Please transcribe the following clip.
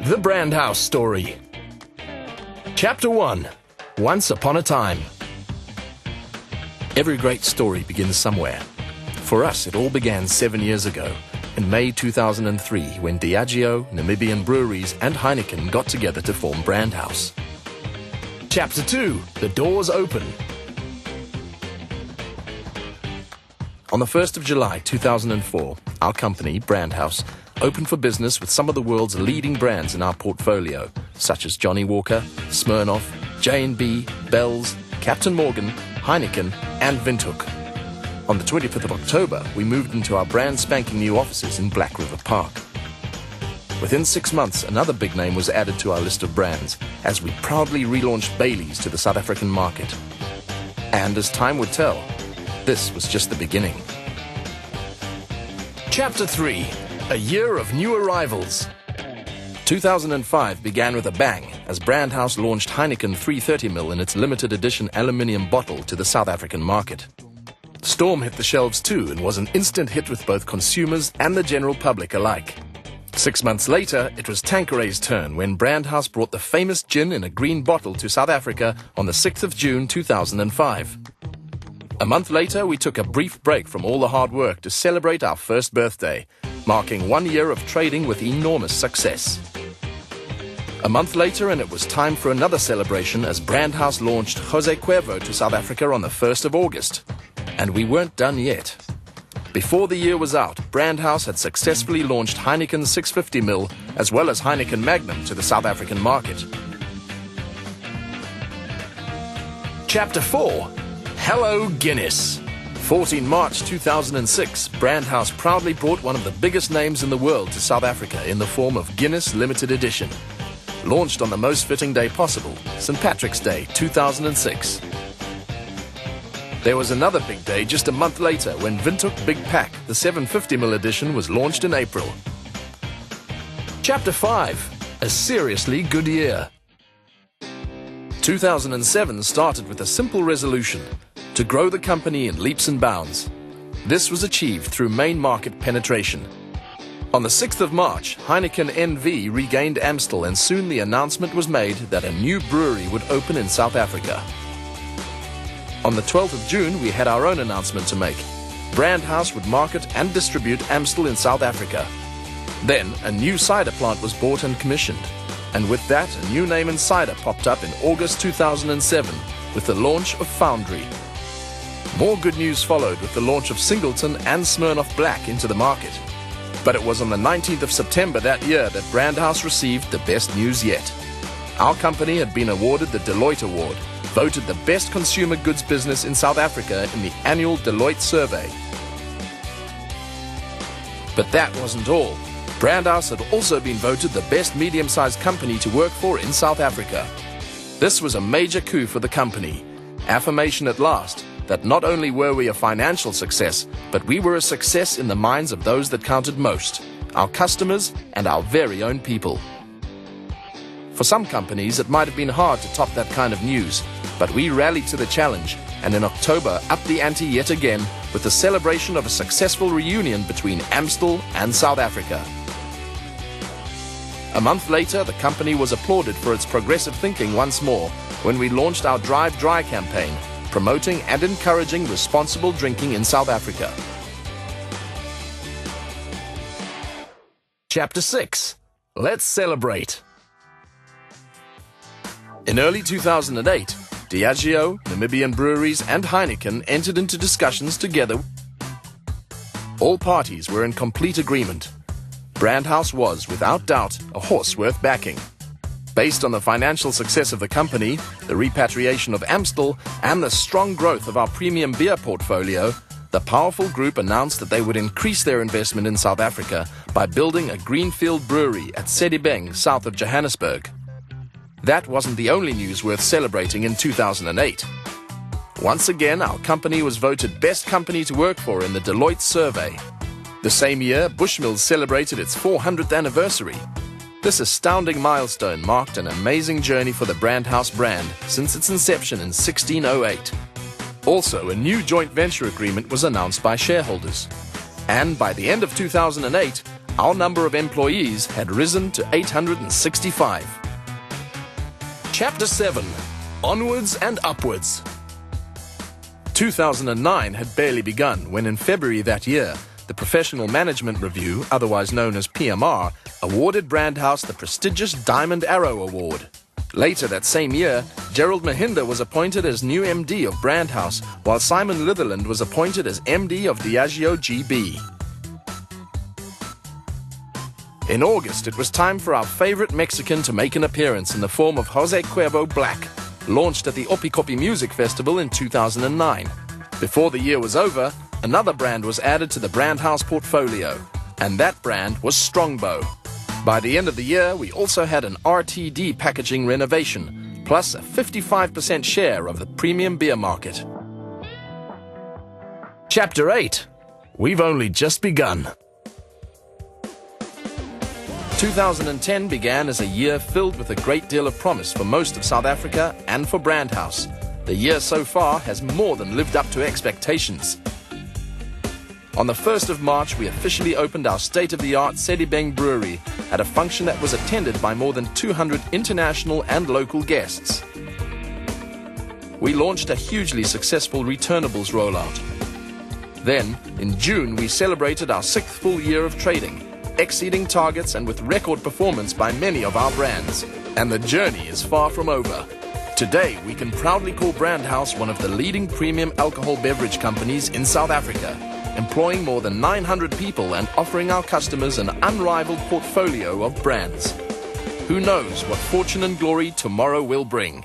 The Brandhouse Story. Chapter 1. Once Upon a Time. Every great story begins somewhere. For us, it all began 7 years ago, in May 2003, when Diageo, Namibian breweries and Heineken got together to form Brandhouse. Chapter 2. The Doors Open. On the 1st of July 2004, our company, Brandhouse, opened for business with some of the world's leading brands in our portfolio, such as Johnny Walker, Smirnoff, J&B, Bell's, Captain Morgan, Heineken, and Windhoek. On the 25th of October, we moved into our brand spanking new offices in Black River Park. Within 6 months, another big name was added to our list of brands, as we proudly relaunched Bailey's to the South African market. And as time would tell, this was just the beginning. Chapter 3. A year of new arrivals. 2005 began with a bang as Brandhouse launched Heineken 330ml in its limited edition aluminium bottle to the South African market. Storm hit the shelves too and was an instant hit with both consumers and the general public alike. 6 months later, it was Tanqueray's turn when Brandhouse brought the famous gin in a green bottle to South Africa on the 6th of June 2005. A month later, we took a brief break from all the hard work to celebrate our first birthday, marking 1 year of trading with enormous success. A month later, and it was time for another celebration as Brandhouse launched Jose Cuervo to South Africa on the 1st of August. And we weren't done yet. Before the year was out, Brandhouse had successfully launched Heineken 650ml as well as Heineken Magnum to the South African market. Chapter 4. Hello Guinness. 14 March 2006, Brandhouse proudly brought one of the biggest names in the world to South Africa in the form of Guinness Limited Edition. Launched on the most fitting day possible, St. Patrick's Day 2006. There was another big day just a month later when Windhoek Big Pack, the 750ml edition, was launched in April. Chapter 5. A seriously good year. 2007 started with a simple resolution: to grow the company in leaps and bounds. This was achieved through main market penetration. On the 6th of March, Heineken NV regained Amstel, and soon the announcement was made that a new brewery would open in South Africa. On the 12th of June, we had our own announcement to make. Brandhouse would market and distribute Amstel in South Africa. Then, a new cider plant was bought and commissioned. And with that, a new name in cider popped up in August 2007 with the launch of Foundry. More good news followed with the launch of Singleton and Smirnoff Black into the market. But it was on the 19th of September that year that Brandhouse received the best news yet. Our company had been awarded the Deloitte Award, voted the best consumer goods business in South Africa in the annual Deloitte survey. But that wasn't all. Brandhouse had also been voted the best medium-sized company to work for in South Africa. This was a major coup for the company. Affirmation at last that not only were we a financial success, but we were a success in the minds of those that counted most, our customers and our very own people. For some companies, it might have been hard to top that kind of news, but we rallied to the challenge, and in October upped the ante yet again with the celebration of a successful reunion between Amstel and South Africa. A month later, the company was applauded for its progressive thinking once more when we launched our Drive Dry campaign, promoting and encouraging responsible drinking in South Africa. Chapter 6. Let's celebrate. In early 2008, Diageo, Namibian breweries and Heineken entered into discussions together. All parties were in complete agreement. Brandhouse was, without doubt, a horse worth backing. Based on the financial success of the company, the repatriation of Amstel, and the strong growth of our premium beer portfolio, the powerful group announced that they would increase their investment in South Africa by building a greenfield brewery at Sedibeng, south of Johannesburg. That wasn't the only news worth celebrating in 2008. Once again, our company was voted best company to work for in the Deloitte survey. The same year, Bushmills celebrated its 400th anniversary. This astounding milestone marked an amazing journey for the Brandhouse brand since its inception in 1608. Also, a new joint venture agreement was announced by shareholders. And by the end of 2008, our number of employees had risen to 865. Chapter 7. Onwards and Upwards. 2009 had barely begun when in February that year, the Professional Management Review, otherwise known as PMR, awarded Brandhouse the prestigious Diamond Arrow Award. Later that same year, Gerald Mahinda was appointed as new MD of Brandhouse, while Simon Litherland was appointed as MD of Diageo GB. In August, it was time for our favorite Mexican to make an appearance in the form of Jose Cuervo Black, launched at the Opicopi Music Festival in 2009. Before the year was over, another brand was added to the Brandhouse portfolio, and that brand was Strongbow. By the end of the year, we also had an RTD packaging renovation, plus a 55% share of the premium beer market. Chapter 8. We've only just begun. 2010 began as a year filled with a great deal of promise for most of South Africa and for Brandhouse. The year so far has more than lived up to expectations. On the 1st of March, we officially opened our state-of-the-art Sedibeng brewery at a function that was attended by more than 200 international and local guests. We launched a hugely successful returnables rollout. Then, in June, we celebrated our 6th full year of trading, exceeding targets and with record performance by many of our brands. And the journey is far from over. Today, we can proudly call Brandhouse one of the leading premium alcohol beverage companies in South Africa, employing more than 900 people and offering our customers an unrivaled portfolio of brands. Who knows what fortune and glory tomorrow will bring?